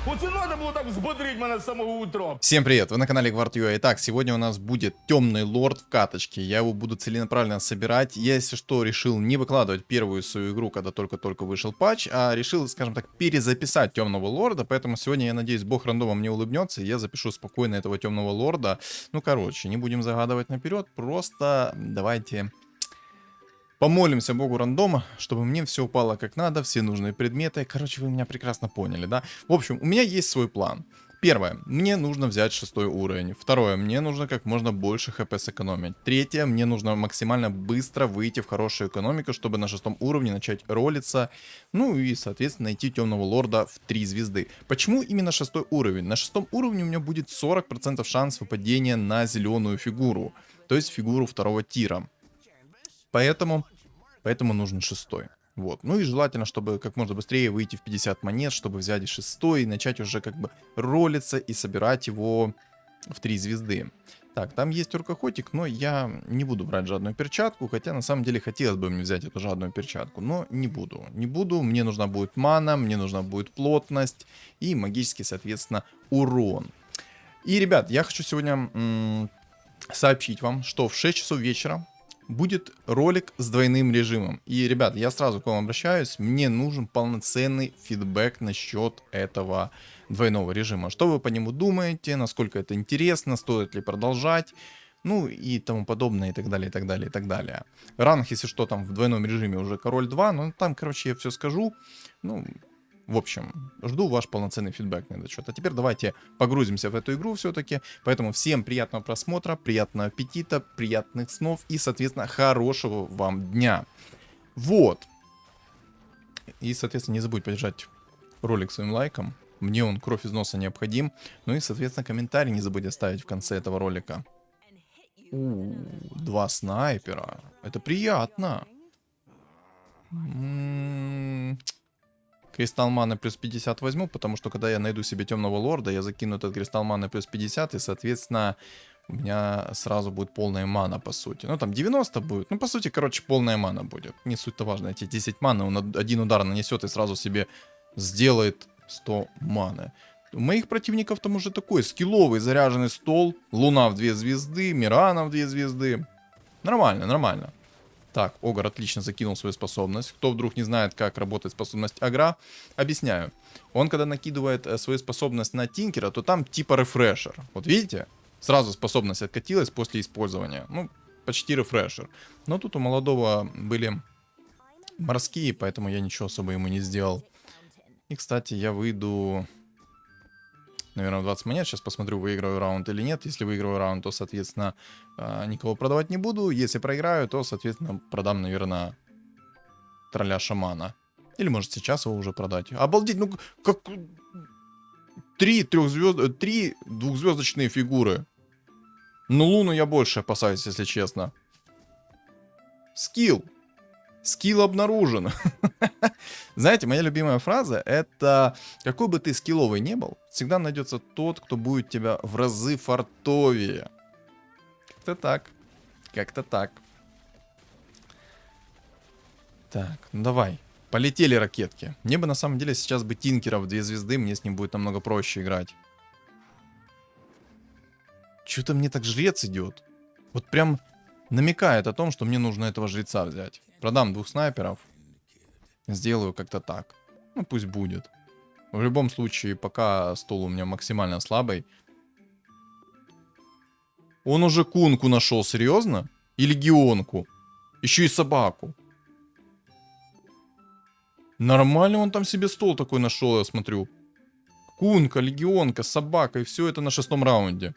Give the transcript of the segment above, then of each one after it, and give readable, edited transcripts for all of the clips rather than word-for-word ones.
Оце надо було так взбодрить мене з самого утра. Всем привет, вы на канале Guard.ua. Итак, сегодня у нас будет темный лорд в каточке. Я его буду целенаправленно собирать. Я, если что, решил не выкладывать первую свою игру, когда только-только вышел патч, а решил, скажем так, перезаписать темного лорда. Поэтому сегодня, я надеюсь, бог рандома мне улыбнется, и я запишу спокойно этого темного лорда. Ну, короче, не будем загадывать наперед, просто давайте помолимся богу рандома, чтобы мне все упало как надо, все нужные предметы. Короче, вы меня прекрасно поняли, да? В общем, у меня есть свой план. Первое, мне нужно взять 6 уровень. Второе, мне нужно как можно больше хп сэкономить. Третье, мне нужно максимально быстро выйти в хорошую экономику, чтобы на 6 уровне начать ролиться. Ну и, соответственно, найти темного лорда в 3 звезды. Почему именно 6 уровень? На 6 уровне у меня будет 40% шанс выпадения на зеленую фигуру. То есть фигуру 2 тира. Поэтому нужен 6. Вот. Ну и желательно, чтобы как можно быстрее выйти в 50 монет, чтобы взять и 6 и начать уже как бы ролиться и собирать его в 3 звезды. Так, там есть оркохотик, но я не буду брать жадную перчатку, хотя на самом деле хотелось бы мне взять эту жадную перчатку, но не буду. Не буду, мне нужна будет мана, мне нужна будет плотность и магический, соответственно, урон. И, ребят, я хочу сегодня сообщить вам, что в 6 часов вечера будет ролик с двойным режимом. И, ребят, я сразу к вам обращаюсь. Мне нужен полноценный фидбэк насчет этого двойного режима. Что вы по нему думаете? Насколько это интересно? Стоит ли продолжать? Ну и тому подобное, и так далее, и так далее, и так далее. Ранг, если что, там в двойном режиме уже король 2. Но там, короче, я все скажу. Ну, в общем, жду ваш полноценный фидбэк на этот счет. А теперь давайте погрузимся в эту игру все-таки. Поэтому всем приятного просмотра, приятного аппетита, приятных снов и, соответственно, хорошего вам дня. Вот. И, соответственно, не забудь поддержать ролик своим лайком. Мне он кровь из носа необходим. Ну и, соответственно, комментарий не забудь оставить в конце этого ролика. 2 снайпера. Это приятно. Кристалл маны плюс 50 возьму, потому что когда я найду себе темного лорда, я закину этот кристалл маны плюс 50, и, соответственно, у меня сразу будет полная мана, по сути. Ну, там 90 будет. Ну, по сути, короче, полная мана будет. Не суть-то важно. Эти 10 маны он один удар нанесет и сразу себе сделает 100 маны. У моих противников там уже такой скилловый заряженный стол. Луна в 2 звезды, Мирана в 2 звезды. Нормально, нормально. Так, Огр отлично закинул свою способность. Кто вдруг не знает, как работает способность Огра, объясняю. Он, когда накидывает свою способность на Тинкера, то там типа рефрешер. Вот видите? Сразу способность откатилась после использования. Ну, почти рефрешер. Но тут у молодого были морские, поэтому я ничего особо ему не сделал. И, кстати, я выйду, наверное, в 20 монет. Сейчас посмотрю, выиграю раунд или нет. Если выиграю раунд, то, соответственно, никого продавать не буду. Если проиграю, то, соответственно, продам, наверное, тролля шамана. Или, может, сейчас его уже продать. Обалдеть, ну как... 3 двухзвездочные фигуры. Ну, Луну я больше опасаюсь, если честно. Скилл. Скилл обнаружен. Знаете, моя любимая фраза это: какой бы ты скилловый не был, всегда найдется тот, кто будет тебя в разы фартовее. Как-то так. Как-то так. Так, ну давай. Полетели ракетки. Мне бы на самом деле сейчас бы Тинкера в 2 звезды, мне с ним будет намного проще играть. Чё-то мне так жрец идет. Вот прям намекает о том, что мне нужно этого жреца взять. Продам 2 снайперов. Сделаю как-то так. Ну, пусть будет. В любом случае, пока стол у меня максимально слабый. Он уже кунку нашел, серьезно? И легионку. Еще и собаку. Нормально он там себе стол такой нашел, я смотрю. Кунка, легионка, собака, и все это на 6 раунде.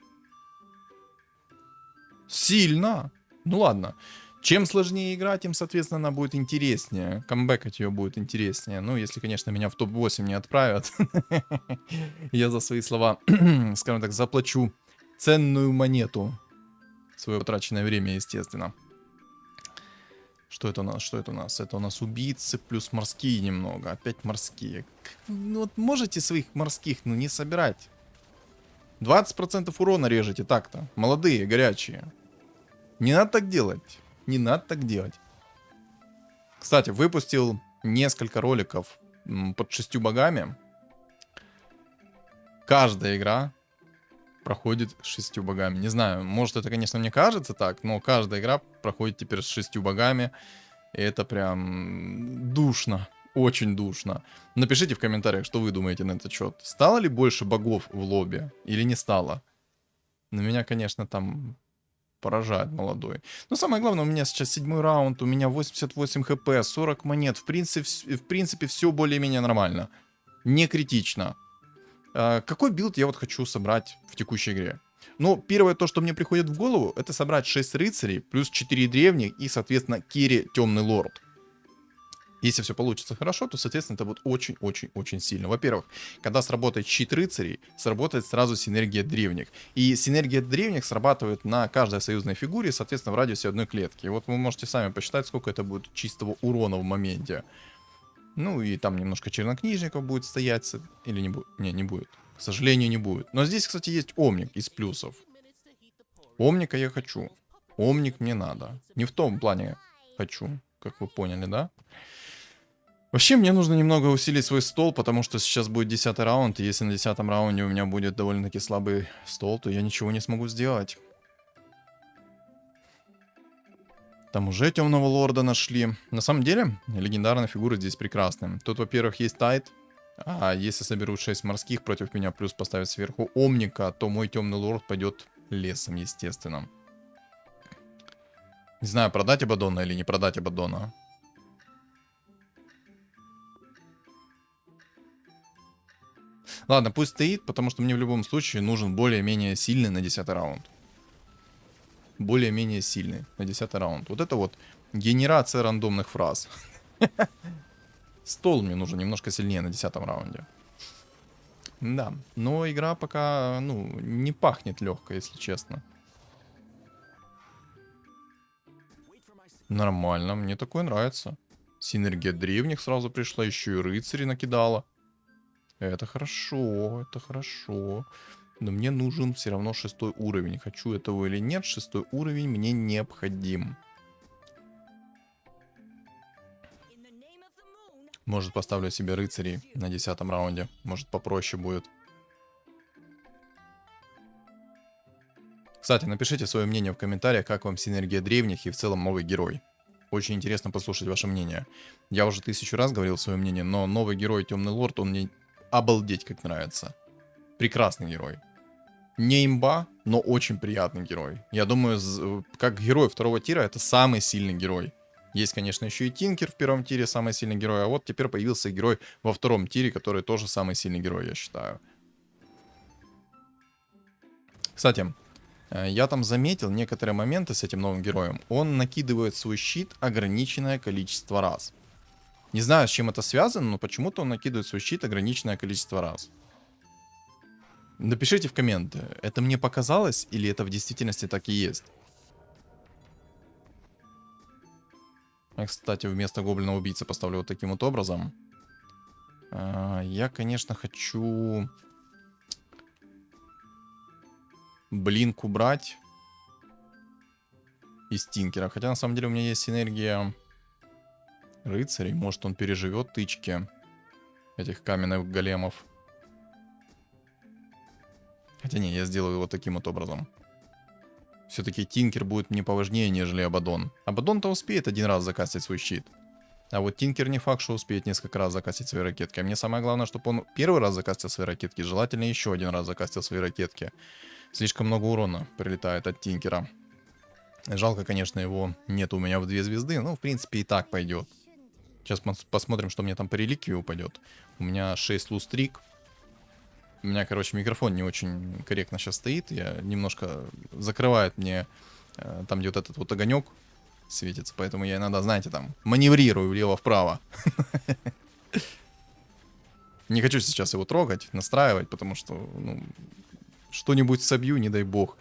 Сильно. Ну ладно. Чем сложнее игра, тем, соответственно, она будет интереснее. Камбэкать ее будет интереснее. Ну, если, конечно, меня в топ-8 не отправят. Я за свои слова, скажем так, заплачу ценную монету. Свое потраченное время, естественно. Что это у нас? Что это у нас? Это у нас убийцы плюс морские немного. Опять морские. Ну, вот можете своих морских, ну, не собирать. 20% урона режете так-то. Молодые, горячие. Не надо так делать. Не надо так делать. Кстати, выпустил несколько роликов под 6 богами. каждая игра проходит с 6 богами. Не знаю, может это, конечно, мне кажется так, но каждая игра проходит теперь с 6 богами. И это прям душно. Очень душно. Напишите в комментариях, что вы думаете на этот счет. Стало ли больше богов в лобби или не стало? На меня, конечно, там поражает молодой. Но самое главное, у меня сейчас 7-й раунд, у меня 88 хп, 40 монет. В принципе все более-менее нормально. Не критично. Какой билд я вот хочу собрать в текущей игре? Ну, первое то, что мне приходит в голову, это собрать 6 рыцарей, плюс 4 древних и, соответственно, Кири Темный Лорд. Если все получится хорошо, то, соответственно, это будет очень-очень-очень сильно. Во-первых, когда сработает щит рыцарей, сработает сразу синергия древних. И синергия древних срабатывает на каждой союзной фигуре, соответственно, в радиусе одной клетки. И вот вы можете сами посчитать, сколько это будет чистого урона в моменте. Ну и там немножко чернокнижников будет стоять. Или не будет? Не будет. К сожалению, не будет. Но здесь, кстати, есть омник из плюсов. Омника я хочу. Омник мне надо. Не в том плане хочу, как вы поняли, да? Вообще, мне нужно немного усилить свой стол, потому что сейчас будет 10-й раунд, и если на 10-м раунде у меня будет довольно-таки слабый стол, то я ничего не смогу сделать. Там уже Темного Лорда нашли. На самом деле, легендарные фигуры здесь прекрасны. Тут, во-первых, есть Тайт, а если соберут 6 морских против меня, плюс поставят сверху Омника, то мой Темный Лорд пойдет лесом, естественно. Не знаю, продать Абаддона или не продать Абаддона. Ладно, пусть стоит, потому что мне в любом случае нужен более-менее сильный на 10-й раунд. Более-менее сильный на 10-й раунд. Вот это вот генерация рандомных фраз. Стол мне нужен немножко сильнее на 10-м раунде. Да, но игра пока, ну, не пахнет легкой, если честно. Нормально, мне такое нравится. Синергия древних сразу пришла, еще и рыцари накидала. Это хорошо, это хорошо. Но мне нужен все равно 6-й уровень. Хочу этого или нет, 6-й уровень мне необходим. Может, поставлю себе рыцарей на 10-м раунде. Может, попроще будет. Кстати, напишите свое мнение в комментариях, как вам синергия древних и в целом новый герой. Очень интересно послушать ваше мнение. Я уже 1000 раз говорил свое мнение, но новый герой Темный Лорд, он мне обалдеть как нравится. Прекрасный герой. Не имба, но очень приятный герой. Я думаю, как герой 2-го тира это самый сильный герой. Есть, конечно, еще и Тинкер в 1-м тире, самый сильный герой. А вот теперь появился герой во 2-м тире, который тоже самый сильный герой, я считаю. Кстати, я там заметил некоторые моменты с этим новым героем. Он накидывает свой щит ограниченное количество раз. Не знаю, с чем это связано, но почему-то он накидывает свой щит ограниченное количество раз. Напишите в комменты, это мне показалось или это в действительности так и есть. Я, кстати, вместо гоблина убийцы поставлю вот таким вот образом. Я, конечно, хочу блинк убрать из Тинкера. Хотя на самом деле у меня есть синергия рыцарей. Может, он переживет тычки этих каменных големов. Хотя не, я сделаю его таким вот образом. Все-таки Тинкер будет мне поважнее, нежели Абаддон. Абаддон-то успеет один раз закастить свой щит. А вот Тинкер не факт, что успеет несколько раз закастить свои ракетки. А мне самое главное, чтобы он первый раз закастил свои ракетки. Желательно еще один раз закастил свои ракетки. Слишком много урона прилетает от Тинкера. Жалко, конечно, его нет у меня в 2 звезды. Но, в принципе, и так пойдет. Сейчас посмотрим, что мне там по реликвии упадет. У меня 6 лустрик. У меня, короче, микрофон не очень корректно сейчас стоит. Я немножко закрывает мне там, где вот этот вот огонек светится. Поэтому я иногда, знаете, там маневрирую влево-вправо. Не хочу сейчас его трогать, настраивать, потому что, ну, что-нибудь собью, не дай бог.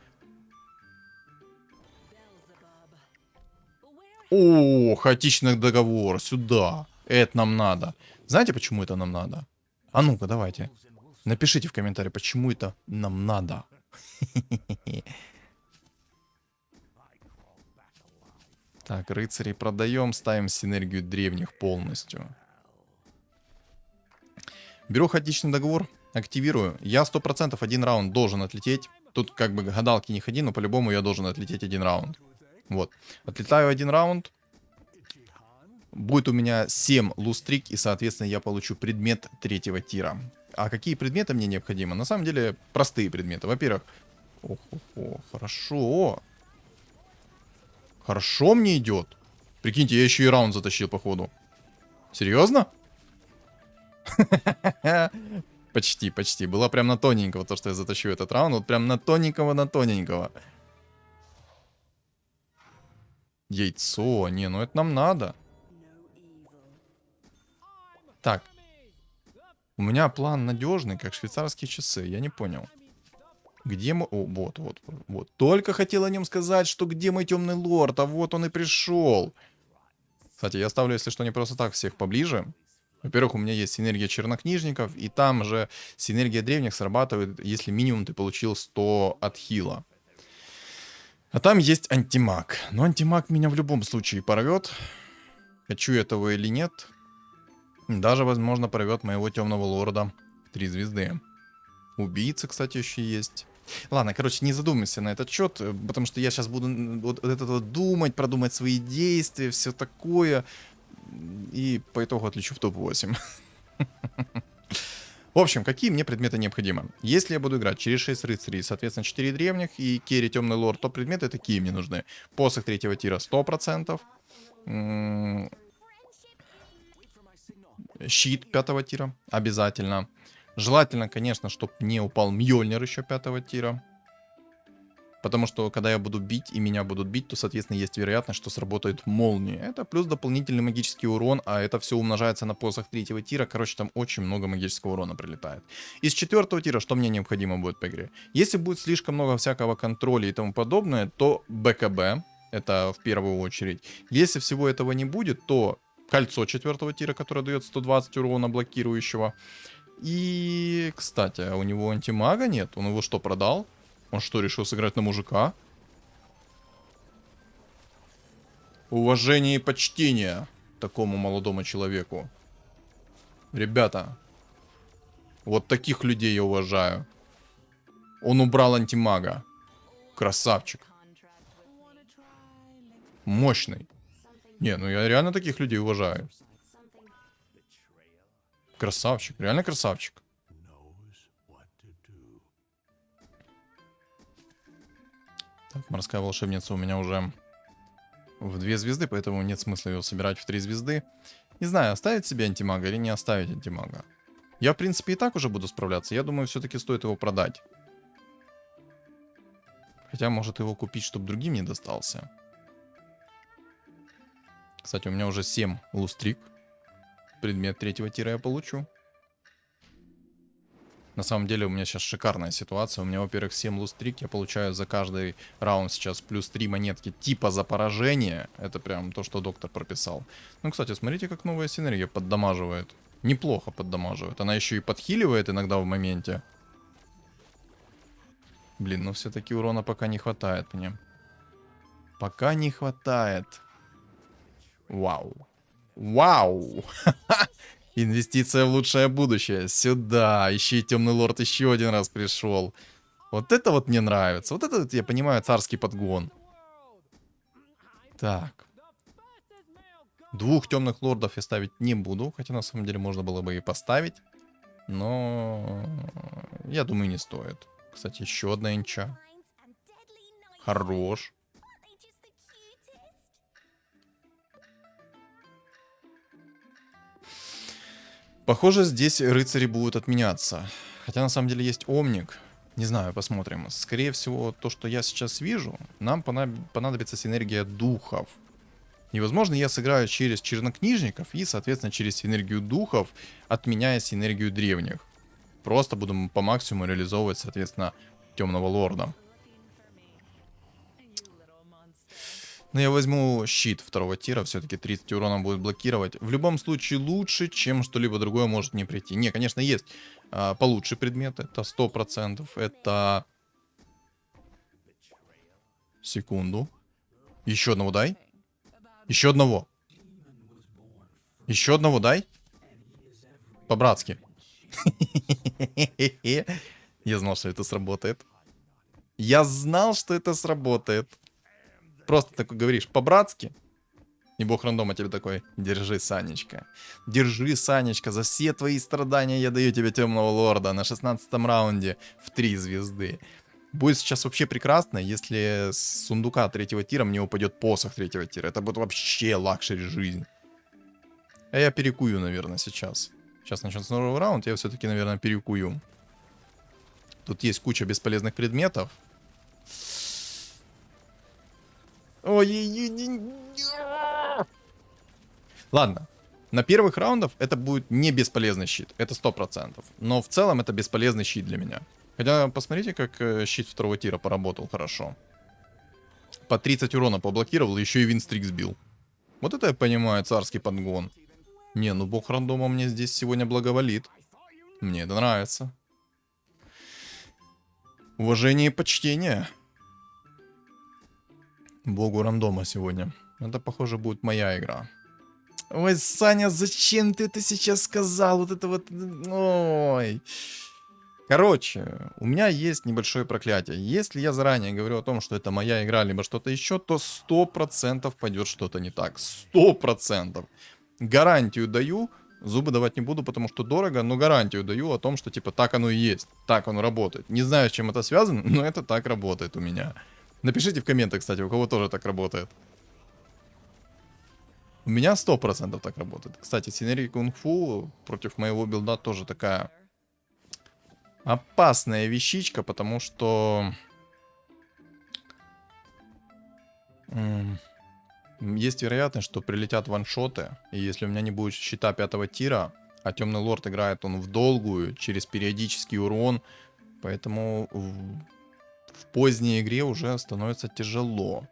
О, хаотичный договор, сюда. Это нам надо. Знаете, почему это нам надо? А ну-ка, давайте. Напишите в комментарии, почему это нам надо. Так, рыцарей продаем, ставим синергию древних полностью. Беру хаотичный договор. Активирую. Я 100% один раунд должен отлететь. Тут как бы гадалки не ходи, но по-любому я должен отлететь один раунд. Вот. Отлетаю один раунд. Будет у меня 7 лустрик, и, соответственно, я получу предмет 3-го тира. А какие предметы мне необходимы? На самом деле, простые предметы. Во-первых, хорошо. Хорошо мне идет. Прикиньте, я еще и раунд затащил, походу. Серьезно? Почти, почти. Было прям на тоненького то, что я затащу этот раунд. Вот прям на тоненького, на тоненького. Яйцо. Не, ну это нам надо. Так. У меня план надежный, как швейцарские часы. Я не понял. Где мы... О, вот. Только хотел о нем сказать, что где мой темный лорд, а вот он и пришел. Кстати, я ставлю, если что, не просто так всех поближе. Во-первых, у меня есть синергия чернокнижников, и там же синергия древних срабатывает, если минимум ты получил 100 от хила. А там есть антимаг. Но антимаг меня в любом случае порвет. Хочу этого или нет. Даже, возможно, порвет моего темного лорда в 3 звезды. Убийца, кстати, еще есть. Ладно, короче, не задумайся на этот счет, потому что я сейчас буду вот это вот думать, продумать свои действия, все такое. И по итогу отлечу в топ-8. В общем, какие мне предметы необходимы? Если я буду играть через 6 рыцарей, соответственно, 4 древних и керри темный лорд, то предметы такие мне нужны. Посох 3-го тира 100%. Щит 5-го тира обязательно. Желательно, конечно, чтобы не упал Мьёльнир еще 5-го тира. Потому что, когда я буду бить, и меня будут бить, то, соответственно, есть вероятность, что сработает молния. Это плюс дополнительный магический урон, а это все умножается на посох 3-го тира. Короче, там очень много магического урона прилетает. Из 4-го тира что мне необходимо будет по игре? Если будет слишком много всякого контроля и тому подобное, то БКБ, это в первую очередь. Если всего этого не будет, то кольцо 4-го тира, которое дает 120 урона блокирующего. И, кстати, а у него антимага нет? Он его что, продал? Он что, решил сыграть на мужика? Уважение и почтение такому молодому человеку. Ребята, вот таких людей я уважаю. Он убрал антимага. Красавчик. Мощный. Не, ну я реально таких людей уважаю. Красавчик, реально красавчик. Так, морская волшебница у меня уже в 2 звезды, поэтому нет смысла ее собирать в 3 звезды. Не знаю, оставить себе антимага или не оставить антимага. Я, в принципе, и так уже буду справляться. Я думаю, все-таки стоит его продать. Хотя, может его купить, чтобы другим не достался. Кстати, у меня уже 7 лустрик. Предмет 3-го тира я получу. На самом деле у меня сейчас шикарная ситуация. У меня, во-первых, 7 лустрик. Я получаю за каждый раунд сейчас плюс 3 монетки типа за поражение. Это прям то, что доктор прописал. Ну, кстати, смотрите, как новая синергия поддамаживает. Неплохо поддамаживает. Она еще и подхиливает иногда в моменте. Блин, ну все-таки урона пока не хватает мне. Пока не хватает. Вау. Вау. Инвестиция в лучшее будущее. Сюда. Еще и темный лорд еще один раз пришел. Вот это вот мне нравится. Вот это, я понимаю, царский подгон. Так. 2 темных лордов я ставить не буду. Хотя на самом деле можно было бы и поставить. Но я думаю, не стоит. Кстати, еще одна инча. Хорош. Похоже, здесь рыцари будут отменяться. Хотя на самом деле есть омник. Не знаю, посмотрим. Скорее всего, то, что я сейчас вижу, нам понадобится синергия духов. И, возможно, я сыграю через чернокнижников и, соответственно, через синергию духов, отменяя синергию древних. Просто буду по максимуму реализовывать, соответственно, темного лорда. Но я возьму щит 2-го тира, все-таки 30 урона будет блокировать. В любом случае лучше, чем что-либо другое может не прийти. Не, конечно, есть получше предметы, это 100%. Это... Секунду. Еще одного дай. Еще одного. Еще одного дай. По-братски. Я знал, что это сработает. Я знал, что это сработает. Просто такой говоришь по-братски. И бог рандома тебе такой: держи, Санечка. Держи, Санечка, за все твои страдания я даю тебе темного лорда на 16-м раунде в 3 звезды. Будет сейчас вообще прекрасно, если с сундука 3-го тира мне упадет посох 3-го тира. Это будет вообще лакшери жизнь. А я перекую, наверное, сейчас. Сейчас начнется новый раунд, я все-таки, наверное, перекую. Тут есть куча бесполезных предметов. Ой, ладно. На первых раундах это будет не бесполезный щит. Это 100%. Но в целом это бесполезный щит для меня. Хотя посмотрите, как щит 2-го тира поработал хорошо. По 30 урона поблокировал, еще и винстрик сбил. Вот это я понимаю, царский подгон. Не, ну бог рандома мне здесь сегодня благоволит. Мне это нравится. Уважение и почтение богу рандома сегодня. Это, похоже, будет моя игра. Ой, Саня, зачем ты это сейчас сказал? Вот это вот... Ой. Короче, у меня есть небольшое проклятие. Если я заранее говорю о том, что это моя игра, либо что-то еще, то 100% пойдет что-то не так. 100%. Гарантию даю. Зубы давать не буду, потому что дорого, но гарантию даю о том, что типа так оно и есть. Так оно работает. Не знаю, с чем это связано, но это так работает у меня. Напишите в комментах, кстати, у кого тоже так работает. У меня 100% так работает. Кстати, синергия кунг-фу против моего билда тоже такая опасная вещичка, потому что... Есть вероятность, что прилетят ваншоты, и если у меня не будет щита 5-го тира, а темный лорд играет он в долгую, через периодический урон, поэтому в поздней игре уже становится тяжело.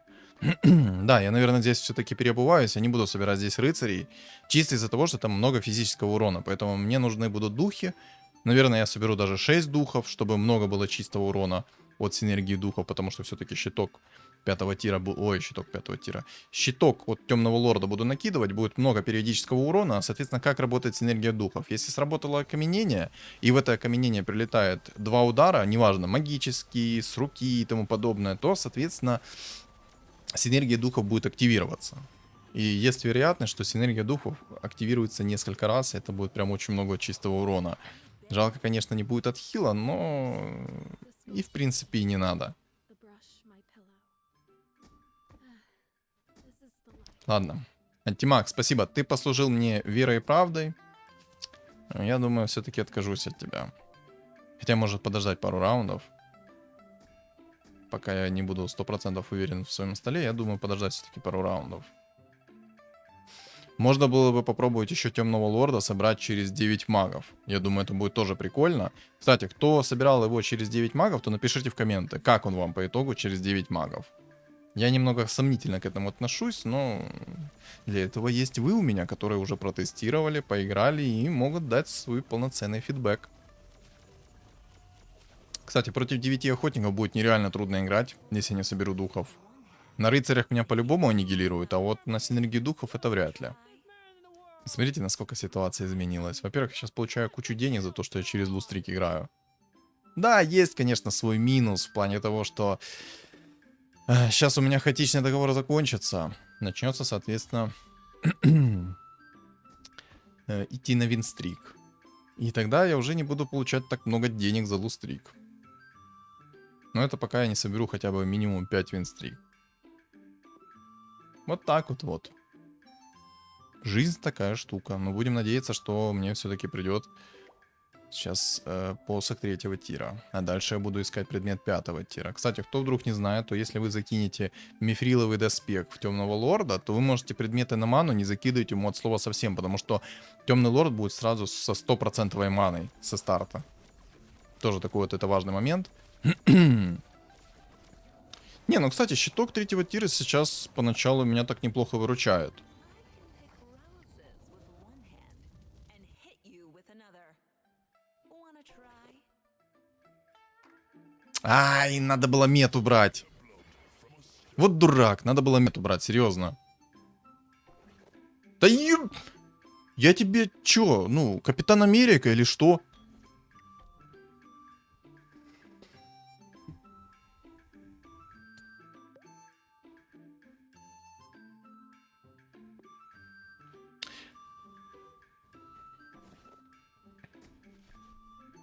Да, я, наверное, здесь все-таки переобуваюсь, я не буду собирать здесь рыцарей, чисто из-за того, что там много физического урона, поэтому мне нужны будут духи. Наверное, я соберу даже 6 духов, чтобы много было чистого урона от синергии духов, потому что все-таки щиток 5-го тира, ой, щиток 5-го тира. Щиток от темного лорда буду накидывать, будет много периодического урона, соответственно, как работает синергия духов. Если сработало окаменение, и в это окаменение прилетает 2 удара, неважно, магический, с руки и тому подобное, то, соответственно, синергия духов будет активироваться. И есть вероятность, что синергия духов активируется несколько раз, и это будет прям очень много чистого урона. Жалко, конечно, не будет отхила, но и в принципе и не надо. Ладно. Антимаг, спасибо. Ты послужил мне верой и правдой. Я думаю, все-таки откажусь от тебя. Хотя может подождать пару раундов. Пока я не буду 100% уверен в своем столе, я думаю подождать все-таки пару раундов. Можно было бы попробовать еще темного лорда собрать через 9 магов. Я думаю, это будет тоже прикольно. Кстати, кто собирал его через 9 магов, то напишите в комменты, как он вам по итогу через 9 магов. Я немного сомнительно к этому отношусь, но для этого есть вы у меня, которые уже протестировали, поиграли и могут дать свой полноценный фидбэк. Кстати, против 9 охотников будет нереально трудно играть, если я не соберу духов. На рыцарях меня по-любому аннигилируют, а вот на синергии духов это вряд ли. Смотрите, насколько ситуация изменилась. Во-первых, я сейчас получаю кучу денег за то, что я через лустрик играю. Да, есть, конечно, свой минус в плане того, что сейчас у меня хаотичный договор закончится. Начнется, соответственно, идти на винстрик. И тогда я уже не буду получать так много денег за лустрик. Но это пока я не соберу хотя бы минимум 5 винстрик. Вот так вот. Жизнь такая штука. Но будем надеяться, что мне все-таки придет сейчас посох 3-го тира. А дальше я буду искать предмет 5-го тира. Кстати, кто вдруг не знает, то если вы закинете мифриловый доспех в темного лорда, то вы можете предметы на ману не закидывать ему от слова совсем, потому что темный лорд будет сразу со 100% маной со старта. Тоже такой вот это важный момент. Не, ну кстати, щиток 3-го тира сейчас поначалу меня так неплохо выручает. Ай, надо было мету брать. Вот дурак, надо было мету брать, серьезно. Да еб... Я тебе чё, ну, Капитан Америка или что?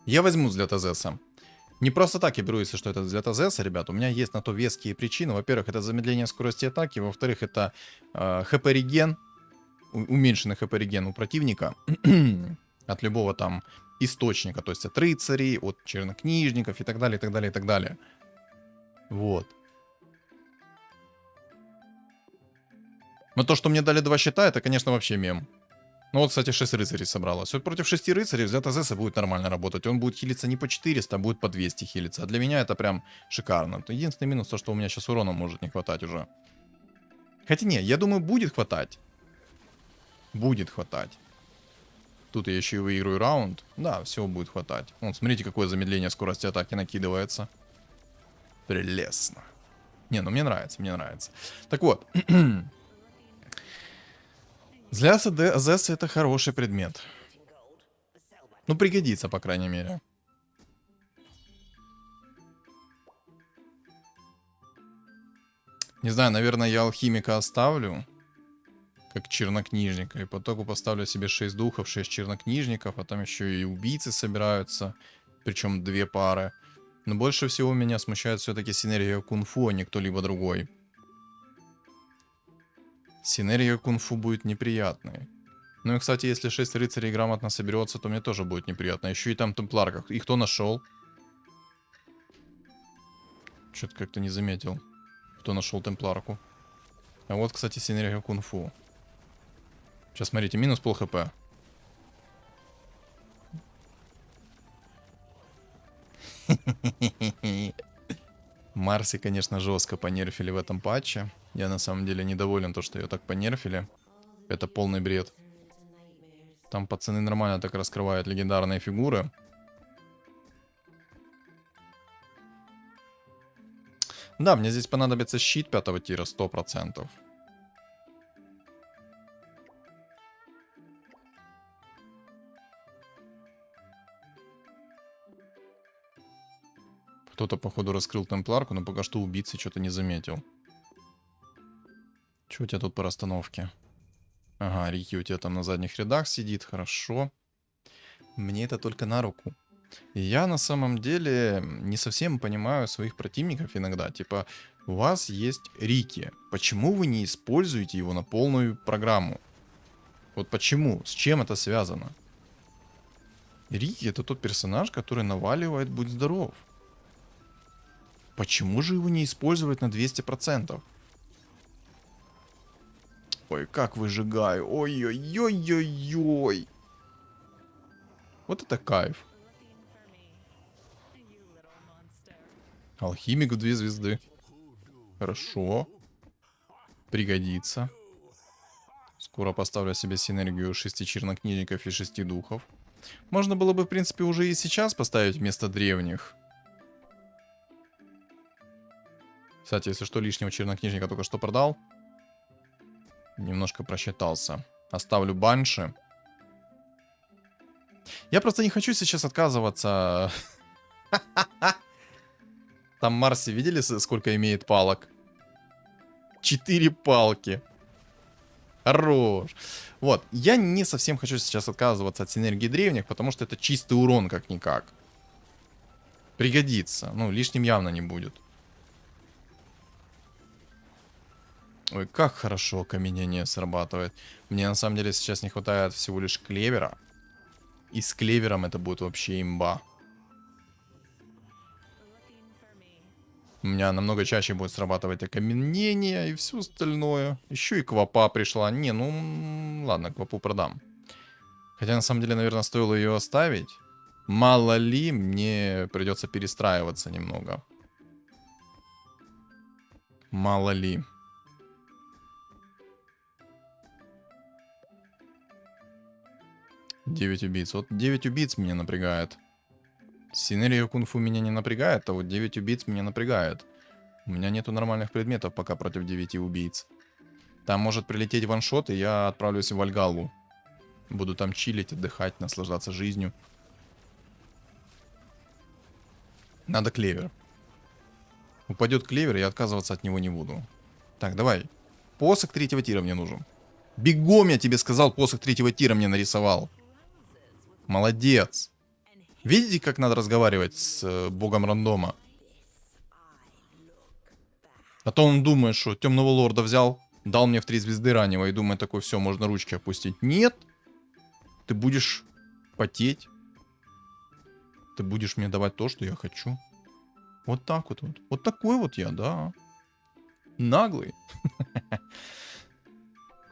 Я возьму взгляд Азеса. Не просто так я беру, если что это взгляд Азеса, ребят. У меня есть на то веские причины. Во-первых, это замедление скорости атаки. Во-вторых, это хп-реген. Уменьшенный хп-реген у противника. От любого там источника. То есть от рыцарей, от чернокнижников и так далее, и так далее, и так далее. Вот. Но то, что мне дали 2 щита, это, конечно, вообще мем. Ну вот, кстати, 6 рыцарей собралось. Вот против 6 рыцарей взгляд Азеса будет нормально работать. Он будет хилиться не по 400, а будет по 200 хилиться. А для меня это прям шикарно. Единственный минус то, что у меня сейчас урона может не хватать уже. Хотя не, я думаю, будет хватать. Будет хватать. Тут я еще и выиграю раунд. Да, всего будет хватать. Вон, смотрите, какое замедление скорости атаки накидывается. Прелестно. Не, ну мне нравится, мне нравится. Так вот. Взгляд Азеса это хороший предмет. Ну, пригодится, по крайней мере. Не знаю, наверное, я алхимика оставлю. Как чернокнижника. И по итогу поставлю себе 6 духов, 6 чернокнижников. А там еще и убийцы собираются. Причем 2 пары. Но больше всего меня смущает все-таки синергия кунг-фу, а не кто-либо другой. Синергия кунг-фу будет неприятной. Ну и, кстати, если 6 рыцарей грамотно соберется, то мне тоже будет неприятно. Еще и там темпларка. И кто нашел? Что-то как-то не заметил. Кто нашел темпларку. А вот, кстати, синергия кунг-фу. Сейчас, смотрите, минус пол хп. Марси, конечно, жестко понерфили в этом патче. Я на самом деле недоволен то, что ее так понерфили. Это полный бред. Там пацаны нормально так раскрывают легендарные фигуры. Да, мне здесь понадобится щит 5 тира 100%. Кто-то, походу, раскрыл темпларку, но пока что убийцы что-то не заметил. Что у тебя тут по расстановке? Ага, Рики у тебя там на задних рядах сидит, хорошо. Мне это только на руку. И я на самом деле не совсем понимаю своих противников иногда. Типа, у вас есть Рики. Почему вы не используете его на полную программу? Вот почему? С чем это связано? Рики это тот персонаж, который наваливает «Будь здоров». Почему же его не использовать на 200%? Ой, как выжигаю. Ой-ой-ой-ой-ой. Вот это кайф. Алхимик в 2 звезды. Хорошо. Пригодится. Скоро поставлю себе синергию 6 чернокнижников и 6 духов. Можно было бы, в принципе, уже и сейчас поставить вместо древних. Кстати, если что, лишнего чернокнижника только что продал. Немножко просчитался. Оставлю банши. Я просто не хочу сейчас отказываться. Там Марси, видели, сколько имеет палок? 4 палки. Хорош. Вот, я не совсем хочу сейчас отказываться от синергии древних, потому что это чистый урон как-никак. Пригодится. Ну, лишним явно не будет. Ой, как хорошо окаменение срабатывает. Мне на самом деле сейчас не хватает всего лишь клевера. И с клевером это будет вообще имба. У меня намного чаще будет срабатывать окаменение и все остальное. Еще и квапа пришла. Не, ну ладно, квапу продам. Хотя на самом деле, наверное, стоило ее оставить. Мало ли, мне придется перестраиваться немного. Мало ли. Девять убийц. Вот 9 убийц меня напрягает. Синергия кунг-фу меня не напрягает, а вот 9 убийц меня напрягает. У меня нету нормальных предметов пока против 9 убийц. Там может прилететь ваншот, и я отправлюсь в Вальгаллу. Буду там чилить, отдыхать, наслаждаться жизнью. Надо клевер. Упадет клевер, я отказываться от него не буду. Так, давай. Посох 3-го тира мне нужен. Бегом, я тебе сказал, посох 3-го тира мне нарисовал. Молодец. Видите, как надо разговаривать с богом рандома? А то он думает, что темного лорда взял, дал мне в 3 звезды раннего и думает такой, все, можно ручки опустить. Нет, ты будешь потеть. Ты будешь мне давать то, что я хочу. Вот так вот. Вот такой вот я, да. Наглый.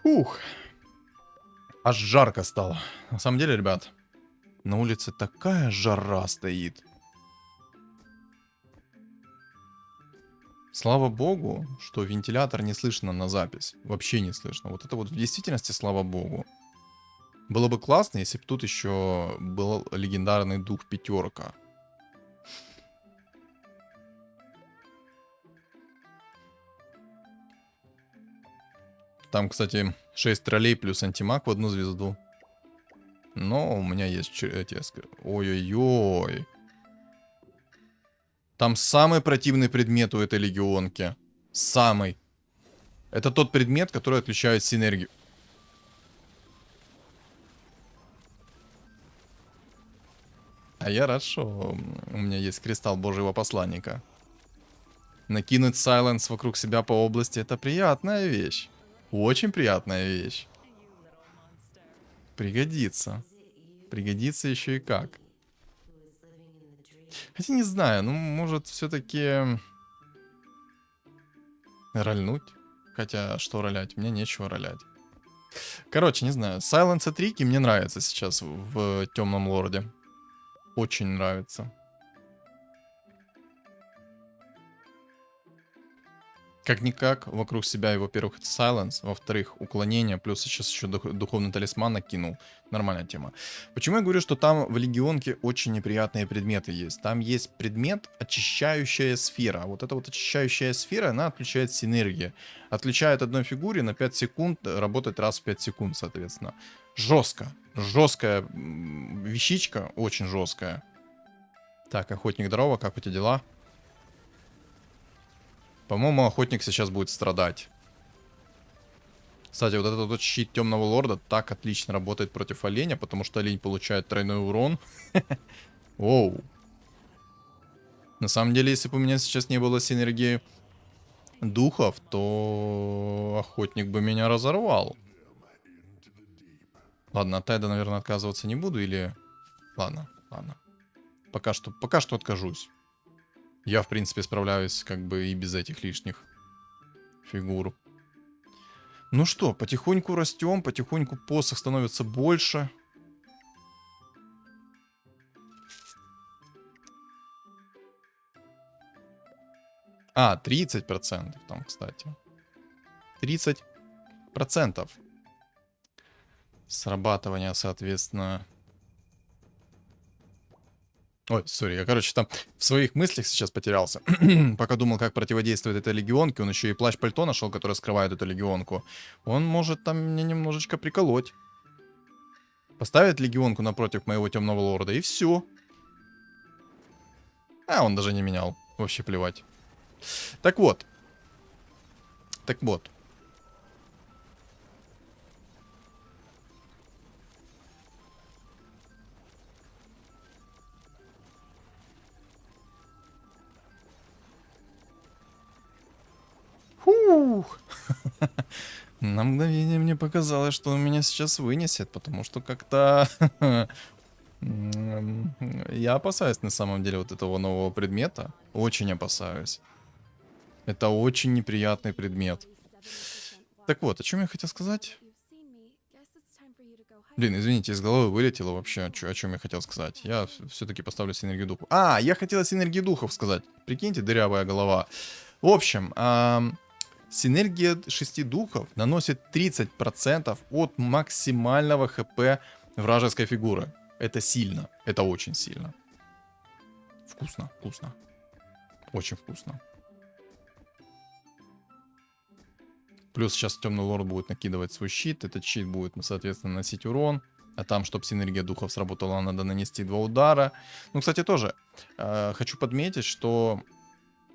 Ух. Аж жарко стало. На самом деле, ребят, на улице такая жара стоит. Слава богу, что вентилятор не слышно на запись. Вообще не слышно. Вот это вот в действительности слава богу. Было бы классно, если бы тут еще был легендарный дух пятерка. Там, кстати, 6 троллей плюс антимаг в одну звезду. Но у меня есть эти... Ой-ой-ой. Там самый противный предмет у этой легионки. Самый. Это тот предмет, который отключает синергию. А я рад, что у меня есть кристалл Божьего посланника. Накинуть сайленс вокруг себя по области — это приятная вещь. Очень приятная вещь. Пригодится. Пригодится еще и как. Хотя не знаю, ну может все-таки рольнуть. Хотя что ролять? Мне нечего ролять. Короче, не знаю. Silence и трики мне нравятся сейчас в Темном Лорде. Очень нравится. Как-никак, вокруг себя, и, во-первых, это Silence, во-вторых, уклонение, плюс сейчас еще духовный талисман накинул. Нормальная тема. Почему я говорю, что там в Легионке очень неприятные предметы есть? Там есть предмет очищающая сфера. Вот эта вот очищающая сфера, она отключает синергию. Отключает одной фигуре на 5 секунд, работает раз в 5 секунд, соответственно. Жестко. Жесткая вещичка, очень жесткая. Так, охотник, здорово, как у тебя дела? По-моему, охотник сейчас будет страдать. Кстати, вот этот вот щит темного лорда так отлично работает против оленя, потому что олень получает тройной урон. Оу. На самом деле, если бы у меня сейчас не было синергии духов, то охотник бы меня разорвал. Ладно, от Тайда, наверное, отказываться не буду, или... Ладно, ладно. Пока что откажусь. Я, в принципе, справляюсь как бы и без этих лишних фигур. Ну что, потихоньку растем, потихоньку посох становится больше. А, 30% там, кстати. 30% срабатывания, соответственно. Ой, сори, я, короче, там в своих мыслях сейчас потерялся. Пока думал, как противодействовать этой легионке, он еще и плащ-пальто нашел, который скрывает эту легионку. Он может там меня немножечко приколоть. Поставит легионку напротив моего темного лорда, и все. А, он даже не менял. Вообще плевать. Так вот. Так вот. Фух. На мгновение мне показалось, что он меня сейчас вынесет, потому что как-то... Я опасаюсь на самом деле вот этого нового предмета. Очень опасаюсь. Это очень неприятный предмет. Так вот, о чем я хотел сказать? Блин, извините, из головы вылетело вообще, о чем я хотел сказать. Я все-таки поставлю синергию духов. А, я хотел синергию духов сказать. Прикиньте, дырявая голова. В общем, синергия 6 духов наносит 30% от максимального хп вражеской фигуры. Это сильно. Это очень сильно. Вкусно, вкусно. Очень вкусно. Плюс сейчас темный лорд будет накидывать свой щит. Этот щит будет, соответственно, наносить урон. А там, чтобы синергия духов сработала, надо нанести 2 удара. Ну, кстати, тоже хочу подметить, что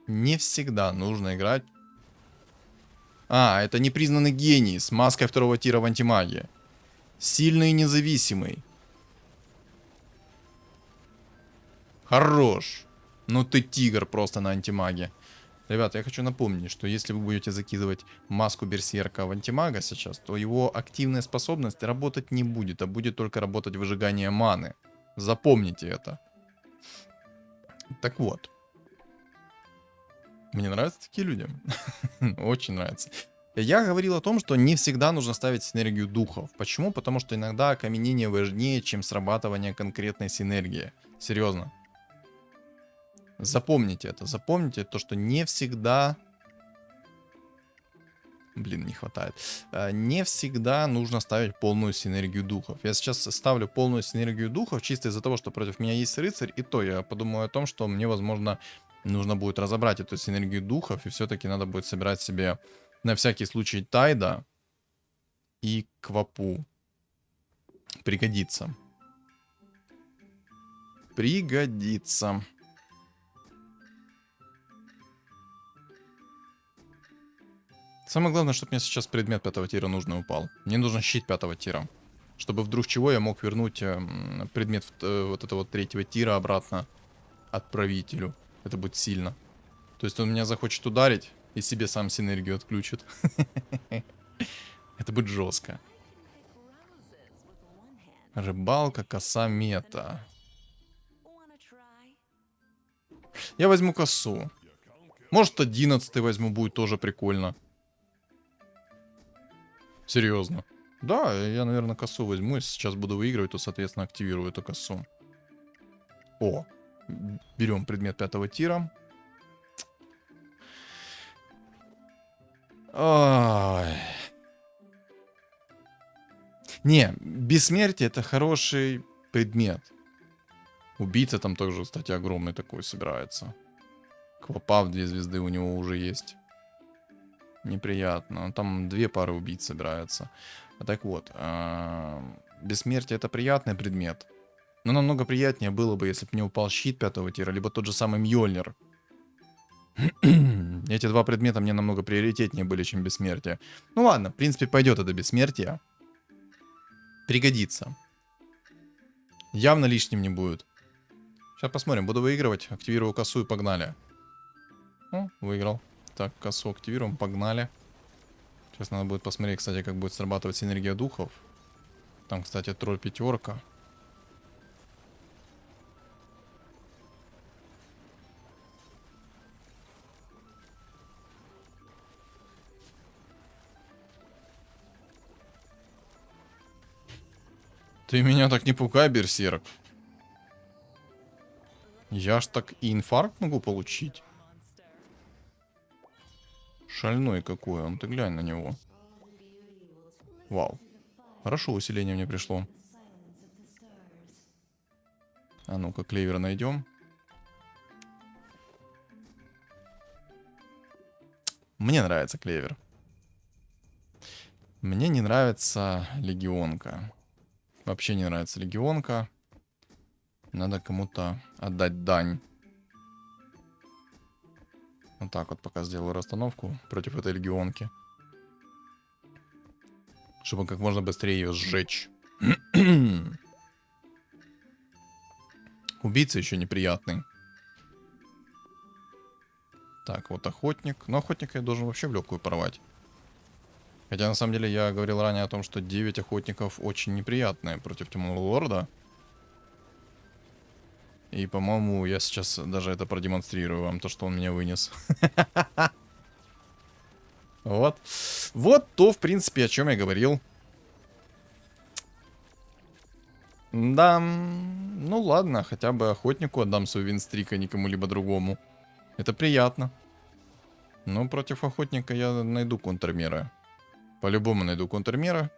не всегда нужно играть... А, это непризнанный гений с маской 2-го тира в антимагии. Сильный и независимый. Хорош. Ну ты тигр просто на антимаге. Ребята, я хочу напомнить, что если вы будете закидывать маску берсерка в антимага сейчас, то его активная способность работать не будет, а будет только работать выжигание маны. Запомните это. Так вот. Мне нравятся такие люди. Очень нравится. Я говорил о том, что не всегда нужно ставить синергию духов. Почему? Потому что иногда окаменение важнее, чем срабатывание конкретной синергии. Серьезно. Запомните это. Запомните то, что не всегда... Блин, не хватает. Не всегда нужно ставить полную синергию духов. Я сейчас ставлю полную синергию духов чисто из-за того, что против меня есть рыцарь. И то я подумаю о том, что мне, возможно, нужно будет разобрать эту синергию духов. И все-таки надо будет собирать себе на всякий случай Тайда и Квапу. Пригодится. Пригодится. Самое главное, чтобы мне сейчас предмет 5 тира нужный упал. Мне нужен щит 5 тира. Чтобы вдруг чего я мог вернуть предмет вот этого 3 тира обратно отправителю. Это будет сильно. То есть он меня захочет ударить и себе сам синергию отключит. Это будет жестко. Рыбалка, коса, мета. Я возьму косу. Может 11 возьму, будет тоже прикольно. Серьезно. Да, я, наверное, косу возьму. Если сейчас буду выигрывать, то, соответственно, активирую эту косу. О, берем предмет 5 тира. Ой. Не, бессмертие это хороший предмет. Убийца там тоже, кстати, огромный такой собирается. Квапа в 2 звезды у него уже есть. Неприятно. Там 2 пары убийц собираются. Так вот, бессмертие это приятный предмет. Но намного приятнее было бы, если бы мне упал щит 5 тира, либо тот же самый Мьёльнир. Эти 2 предмета мне намного приоритетнее были, чем бессмертие. Ну ладно, в принципе, пойдет это бессмертие. Пригодится. Явно лишним не будет. Сейчас посмотрим, буду выигрывать. Активирую косу и погнали. О, выиграл. Так, косу активируем, погнали. Сейчас надо будет посмотреть, кстати, как будет срабатывать синергия духов. Там, кстати, тролль 5. Ты меня так не пугай, берсерк. Я ж так и инфаркт могу получить. Шальной какой он, ты глянь на него. Вау. Хорошо усиление мне пришло. А ну-ка, клевер найдем. Мне нравится клевер. Мне не нравится легионка. Вообще не нравится легионка. Надо кому-то отдать дань. Вот так вот пока сделаю расстановку против этой легионки. Чтобы как можно быстрее ее сжечь. Убийца еще неприятный. Так, вот охотник. Но охотника я должен вообще в легкую порвать. Хотя на самом деле я говорил ранее о том, что 9 охотников очень неприятные против темного лорда. И, по-моему, я сейчас даже это продемонстрирую вам, то, что он меня вынес. Вот. Вот то, в принципе, о чем я говорил. Да, ну ладно, хотя бы охотнику отдам свой винстрик, а не кому-либо другому. Это приятно. Но против охотника я найду контрмеры. По-любому найду контрмеры.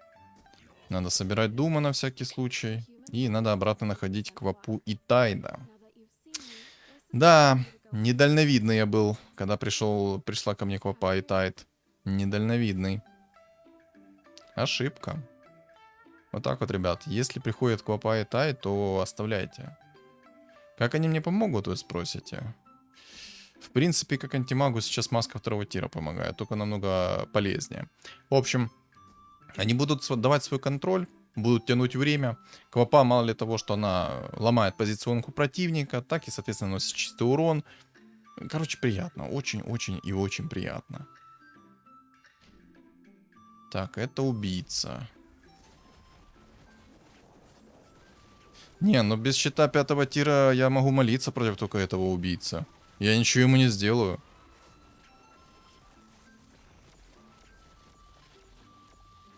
Надо собирать дума на всякий случай. И надо обратно находить Квапу и Тайда. Да, недальновидный я был, когда пришла ко мне Квапа и Тайд. Недальновидный. Ошибка. Вот так вот, ребят. Если приходит Квапа и Тайд, то оставляйте. Как они мне помогут, вы спросите? В принципе, как антимагу сейчас маска 2 тира помогает, только намного полезнее. В общем, они будут давать свой контроль. будут тянуть время. Квапа, мало ли того, что она ломает позиционку противника, так и, соответственно, наносит чистый урон. Короче, приятно. Очень-очень и очень приятно. Так, это убийца. Не, ну без щита 5-го тира я могу молиться против только этого убийцы. Я ничего ему не сделаю.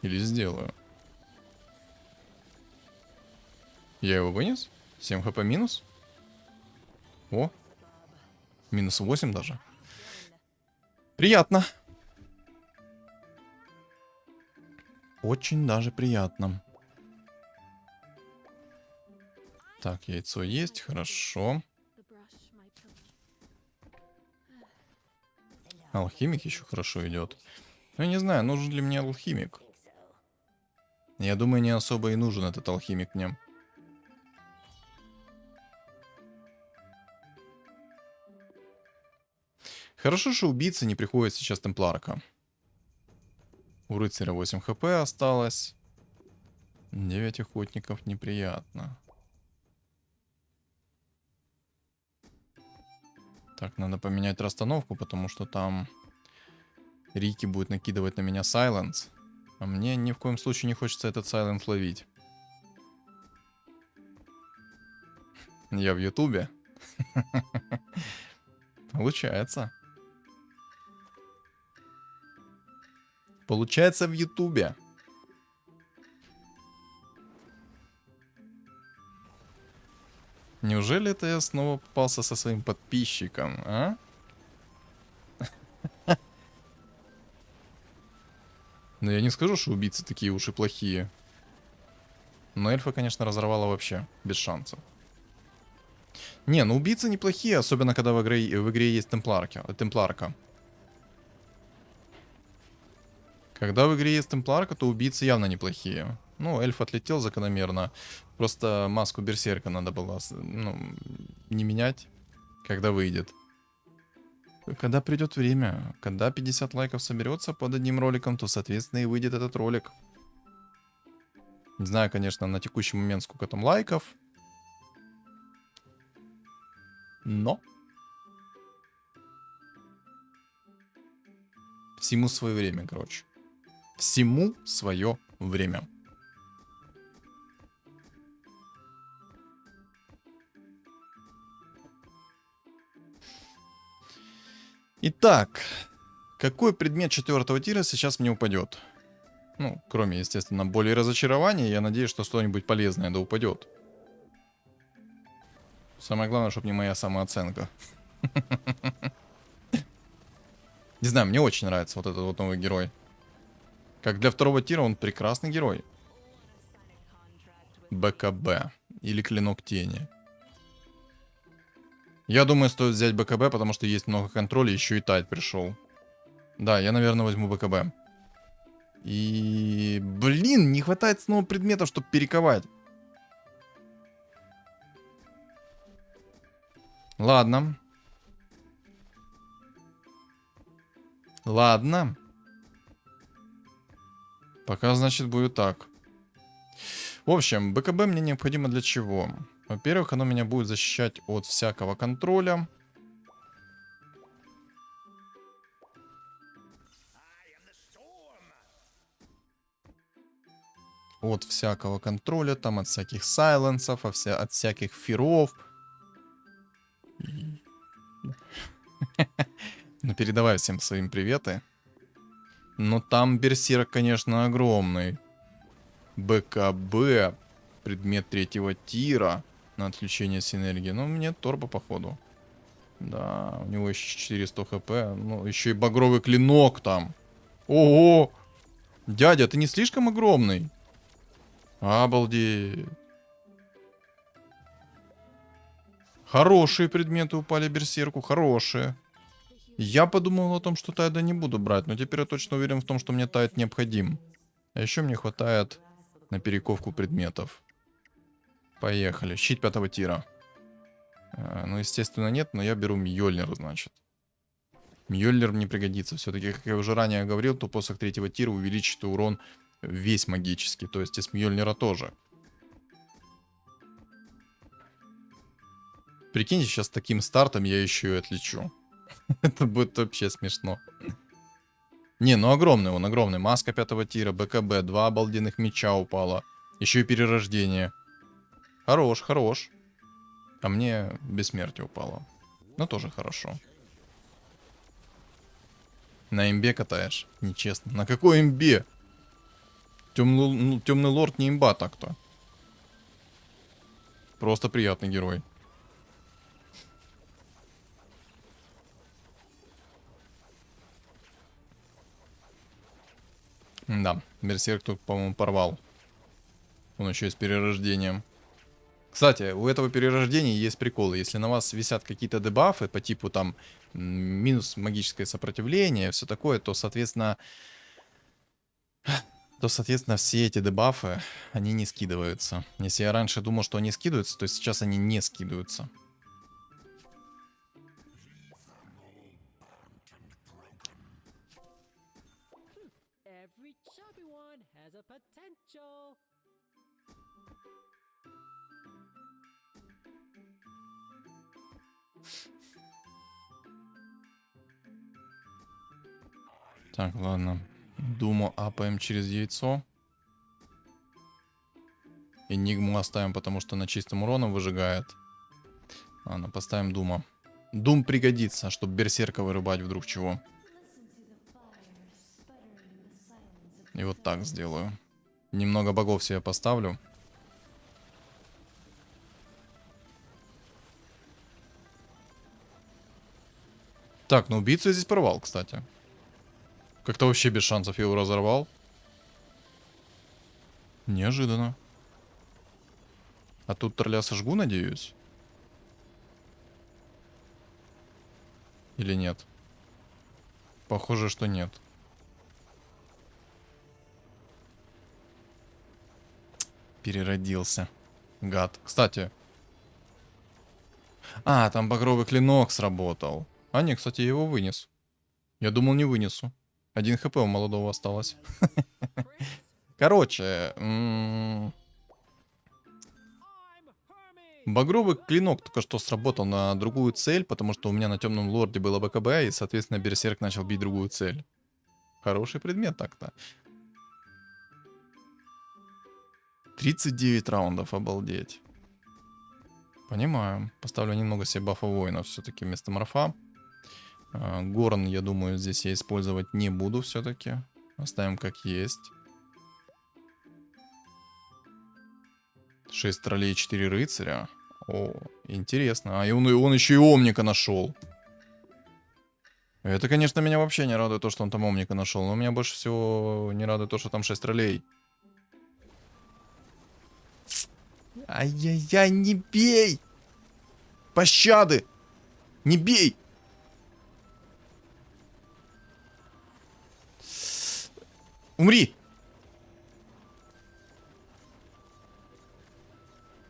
Или сделаю. Я его вынес? 7 хп минус? О, минус 8 даже. Приятно. Очень даже приятно. Так, яйцо есть, хорошо. Алхимик еще хорошо идет. Ну, я не знаю, нужен ли мне алхимик. Я думаю, не особо и нужен этот алхимик мне. Хорошо, что убийца не приходит сейчас темпларка. У рыцаря 8 хп осталось. 9 охотников, неприятно. Так, надо поменять расстановку, потому что там Рики будет накидывать на меня сайленс. А мне ни в коем случае не хочется этот сайленс ловить. Я в Ютубе. Получается. Получается в Ютубе. Неужели это я снова попался со своим подписчиком, а? Но я не скажу, что убийцы такие уж и плохие. Но эльфа, конечно, разорвала вообще, без шансов. Не, ну убийцы неплохие, особенно когда в игре есть темпларка. Когда в игре есть темпларка, то убийцы явно неплохие. Ну, эльф отлетел закономерно. Просто маску берсерка надо было, ну, не менять, когда выйдет. Когда придет время, когда 50 лайков соберется под одним роликом, то, соответственно, и выйдет этот ролик. Не знаю, конечно, на текущий момент сколько там лайков. Но всему свое время, короче. Всему свое время. Итак, какой предмет 4-го тира сейчас мне упадет? Ну, кроме, естественно, боли и разочарования, я надеюсь, что что-нибудь полезное да упадет. Самое главное, чтобы не моя самооценка. Не знаю, мне очень нравится вот этот вот новый герой. Как для 2-го тира он прекрасный герой. БКБ. Или Клинок Тени. Я думаю, стоит взять БКБ, потому что есть много контроля, еще и Тайт пришел. Да, я, наверное, возьму БКБ. И... Блин, не хватает снова предметов, чтобы перековать. Ладно. Ладно. Пока, значит, будет так. В общем, БКБ мне необходимо для чего? Во-первых, оно меня будет защищать от всякого контроля. От всякого контроля, там от всяких сайленсов, от всяких фиров. Ну, передавай всем своим приветы. Но там берсерк, конечно, огромный. БКБ. Предмет 3-го тира. На отключение синергии. Ну, мне торба, походу. Да, у него еще 400 хп. Ну, еще и багровый клинок там. Ого! Дядя, ты не слишком огромный? Обалдеть. Хорошие предметы упали берсерку, хорошие. Я подумал о том, что тайда не буду брать, но теперь я точно уверен в том, что мне тайд необходим. А еще мне хватает на перековку предметов. Поехали. Щит 5-го тира. Ну, естественно, нет, но я беру Мьёльнир, значит. Мьёльнир мне пригодится. Все-таки, как я уже ранее говорил, то посох 3-го тира увеличит урон весь магический, то есть и с Мьёльнира тоже. Прикиньте, сейчас таким стартом я еще и отлечу. Это будет вообще смешно. Не, ну огромный он, огромный. Маска 5-го тира, БКБ, 2 обалденных меча упало. Еще и перерождение. Хорош, хорош. А мне бессмертие упало. Ну, тоже хорошо. На имбе катаешь? Нечестно. На какой имбе? Темный лорд не имба так-то. Просто приятный герой. Да, Берсерк тут, по-моему, порвал. Он еще и с перерождением. Кстати, у этого перерождения есть приколы. Если на вас висят какие-то дебафы по типу там минус магическое сопротивление, все такое, то, соответственно, все эти дебафы, они не скидываются. Если я раньше думал, что они скидываются, то сейчас они не скидываются. Every chubby one has a potential. Так, ладно. Думу апаем через яйцо. Энигму оставим, потому что на чистым уроном выжигает. Ладно, поставим Дума. Дум пригодится, чтобы берсерка вырубать вдруг чего. И вот так сделаю. Немного богов себе поставлю. Так, ну убийцу я здесь порвал, кстати. Как-то вообще без шансов его разорвал. Неожиданно. А тут тролля сожгу, надеюсь? Или нет? Похоже, что нет. Переродился. Гад. Кстати. А, там багровый клинок сработал. А, не, кстати, я его вынес. Я думал, не вынесу. 1 хп у молодого осталось. Короче. Багровый клинок только что сработал на другую цель, потому что у меня на темном лорде было БКБ, и, соответственно, берсерк начал бить другую цель. Хороший предмет так-то. 39 раундов, обалдеть. Понимаю. Поставлю немного себе бафа воина все-таки вместо морфа. Горн, я думаю, здесь я использовать не буду все-таки. Оставим как есть. 6 троллей, 4 рыцаря. О, интересно. А и он еще и Омника нашел. Это, конечно, меня вообще не радует то, что он там Омника нашел. Но меня больше всего не радует то, что там 6 троллей. Ай-яй-яй, не бей! Пощады! Не бей! Умри!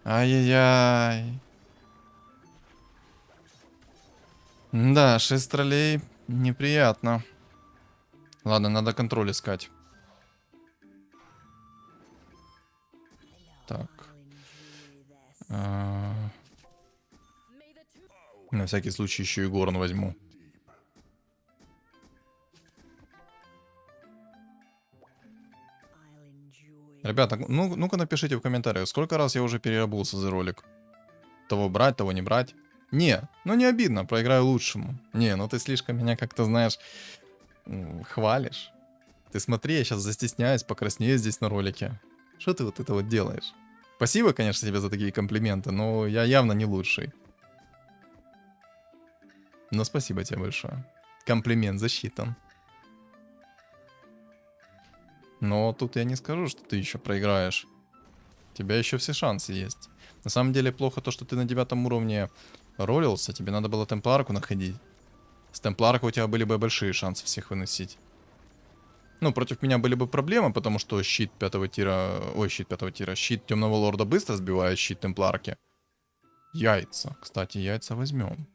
Ай-яй-яй. Да, 6 троллей неприятно. Ладно, надо контроль искать. Так. На всякий случай еще и Горн возьму. Ребята, ну-ка напишите в комментариях, сколько раз я уже переобулся за ролик. Того брать, того не брать. Не, ну не обидно, проиграю лучшему. Не, ну ты слишком меня как-то, знаешь, хвалишь. Ты смотри, я сейчас застесняюсь, покраснею здесь на ролике. Что ты вот это вот делаешь? Спасибо, конечно, тебе за такие комплименты, но я явно не лучший. Но спасибо тебе большое. Комплимент засчитан. Но тут я не скажу, что ты еще проиграешь. У тебя еще все шансы есть. На самом деле плохо то, что ты на 9 уровне ролился. Тебе надо было темпларку находить. С темпларкой у тебя были бы большие шансы всех выносить. Ну, против меня были бы проблемы, потому что щит 5-го тира... Ой, щит 5-го тира. Щит темного лорда быстро сбивает щит темпларки. Яйца. Кстати, яйца возьмем.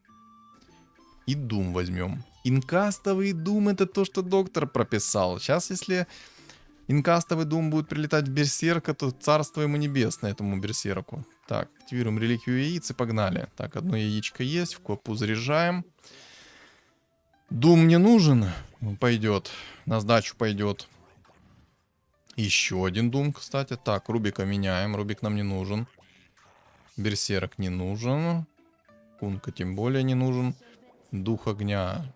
И Дум возьмем. Инкастовый Дум — это то, что доктор прописал. Сейчас, если инкастовый Дум будет прилетать в Берсерка, то царство ему небесное, этому Берсерку. Так, активируем реликвию яиц и погнали. Так, одно яичко есть, в квапу заряжаем. Дум мне нужен? Пойдет. На сдачу пойдет. Еще один Дум, кстати. Так, Рубика меняем. Рубик нам не нужен. Берсерк не нужен. Кунка тем более не нужен. Дух огня.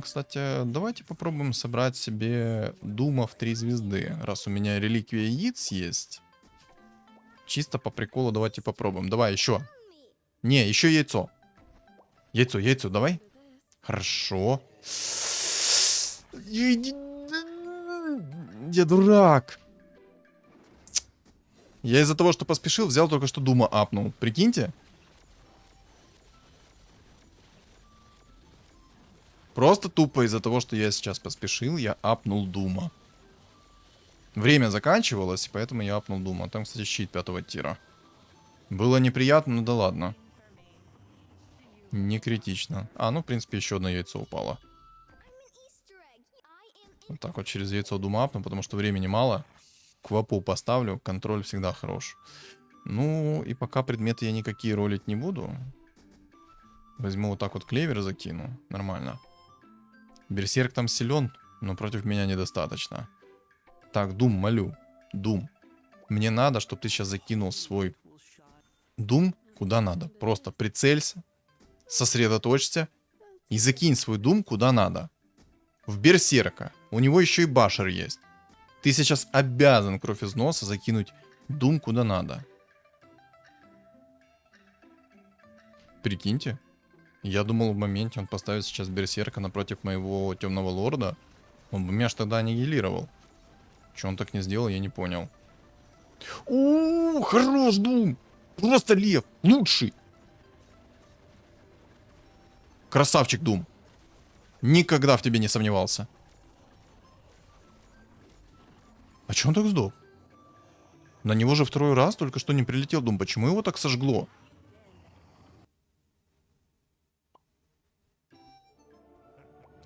Кстати, давайте попробуем собрать себе Дума в 3 звезды. Раз у меня реликвия яиц есть. Чисто по приколу давайте попробуем. Давай еще. Не, еще яйцо. Яйцо, давай. Хорошо. Я дурак. Я из-за того, что поспешил, взял только что Дума апнул. Прикиньте. Просто тупо из-за того, что я сейчас поспешил, я апнул Дума. Время заканчивалось, поэтому я апнул Дума. Там, кстати, щит 5-го тира. Было неприятно, но да ладно. Не критично. А, ну, в принципе, еще одно яйцо упало. Вот так вот через яйцо Дума апну, потому что времени мало. Квапу поставлю, контроль всегда хорош. Ну, и пока предметы я никакие ролить не буду. Возьму вот так вот клевер закину. Нормально. Берсерк там силен, но против меня недостаточно. Так, Дум, молю. Дум. Мне надо, чтобы ты сейчас закинул свой Дум куда надо. Просто прицелься, сосредоточься и закинь свой Дум куда надо. В Берсерка. У него еще и Башер есть. Ты сейчас обязан кровь из носа закинуть Дум куда надо. Прикиньте. Я думал, в моменте он поставит сейчас Берсерка напротив моего Темного Лорда. Он бы меня ж тогда аннигилировал. Че он так не сделал, я не понял. Хорош Дум! Просто лев! Лучший! Красавчик Дум! Никогда в тебе не сомневался. А че он так сдох? На него же второй раз только что не прилетел Дум. Почему его так сожгло?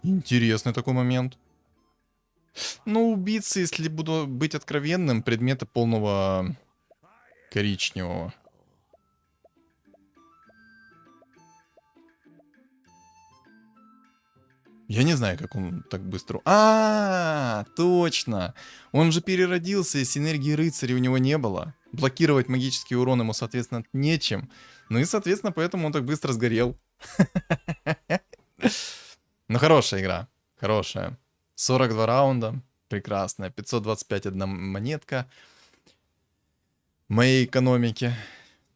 Интересный такой момент. Ну, убийцы, если буду быть откровенным, предметы полного коричневого. Я не знаю, как он так быстро... Точно! Он же переродился, и синергии рыцаря у него не было. Блокировать магический урон ему, соответственно, нечем. Ну и, соответственно, поэтому он так быстро сгорел. Ну, хорошая игра. Хорошая. 42 раунда. Прекрасная. 525 одна монетка. Моей экономики.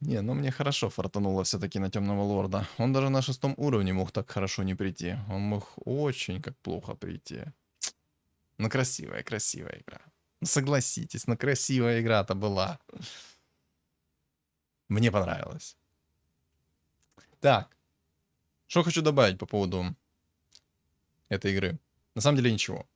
Не, ну мне хорошо фартануло все-таки на Темного Лорда. Он даже на 6 уровне мог так хорошо не прийти. Он мог очень как плохо прийти. Ну, красивая игра. Ну, согласитесь, ну красивая игра-то была. Мне понравилось. Так. Что хочу добавить по поводу этой игры. На самом деле ничего.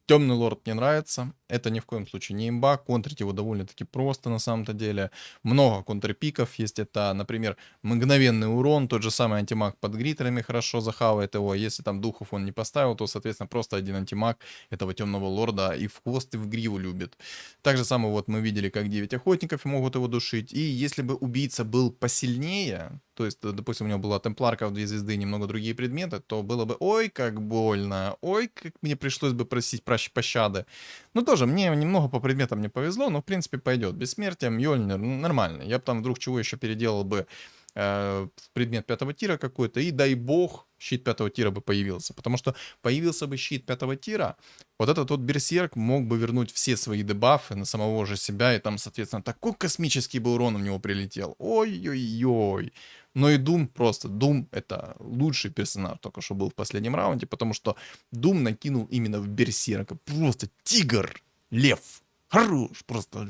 Темный Лорд мне нравится. Это ни в коем случае не имба. Контрить его довольно-таки просто на самом-то деле. Много контрпиков есть. Это, например, мгновенный урон. Тот же самый антимаг под гритерами хорошо захавает его. Если там духов он не поставил, то, соответственно, просто один антимаг этого Темного Лорда и в хвост, и в гриву любит. Так же самое вот мы видели, как 9 охотников могут его душить. И если бы убийца был посильнее, то есть, допустим, у него была темпларка в 2 звезды и немного другие предметы, то было бы, ой, как больно, ой, как мне пришлось бы просить пощады. Ну, тоже, мне немного по предметам не повезло, но, в принципе, пойдет. Бессмертие, Мьёльнир, нормально. Я бы там вдруг чего еще переделал бы в предмет 5-го тира какой-то, и дай бог, щит 5-го тира бы появился. Потому что появился бы щит 5-го тира, вот этот вот берсерк мог бы вернуть все свои дебафы на самого же себя, и там, соответственно, такой космический бы урон у него прилетел. Ой-ой-ой. Но и Дум просто. Дум это лучший персонаж, только что был в последнем раунде, потому что Дум накинул именно в берсерка. Просто тигр, лев. Хорош, просто.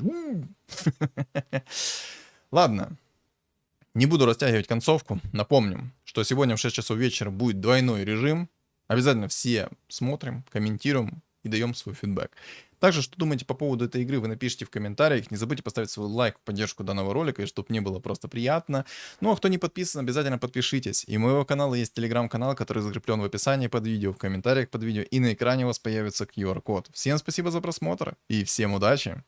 Ладно. Не буду растягивать концовку. Напомню, что сегодня в 6 часов вечера будет двойной режим. Обязательно все смотрим, комментируем. и даем свой фидбэк. Также, что думаете по поводу этой игры, вы напишите в комментариях. Не забудьте поставить свой лайк в поддержку данного ролика, и чтобы мне было просто приятно. Ну а кто не подписан, обязательно подпишитесь. И у моего канала есть телеграм-канал, который закреплен в описании под видео, в комментариях под видео, и на экране у вас появится QR-код. Всем спасибо за просмотр, и всем удачи!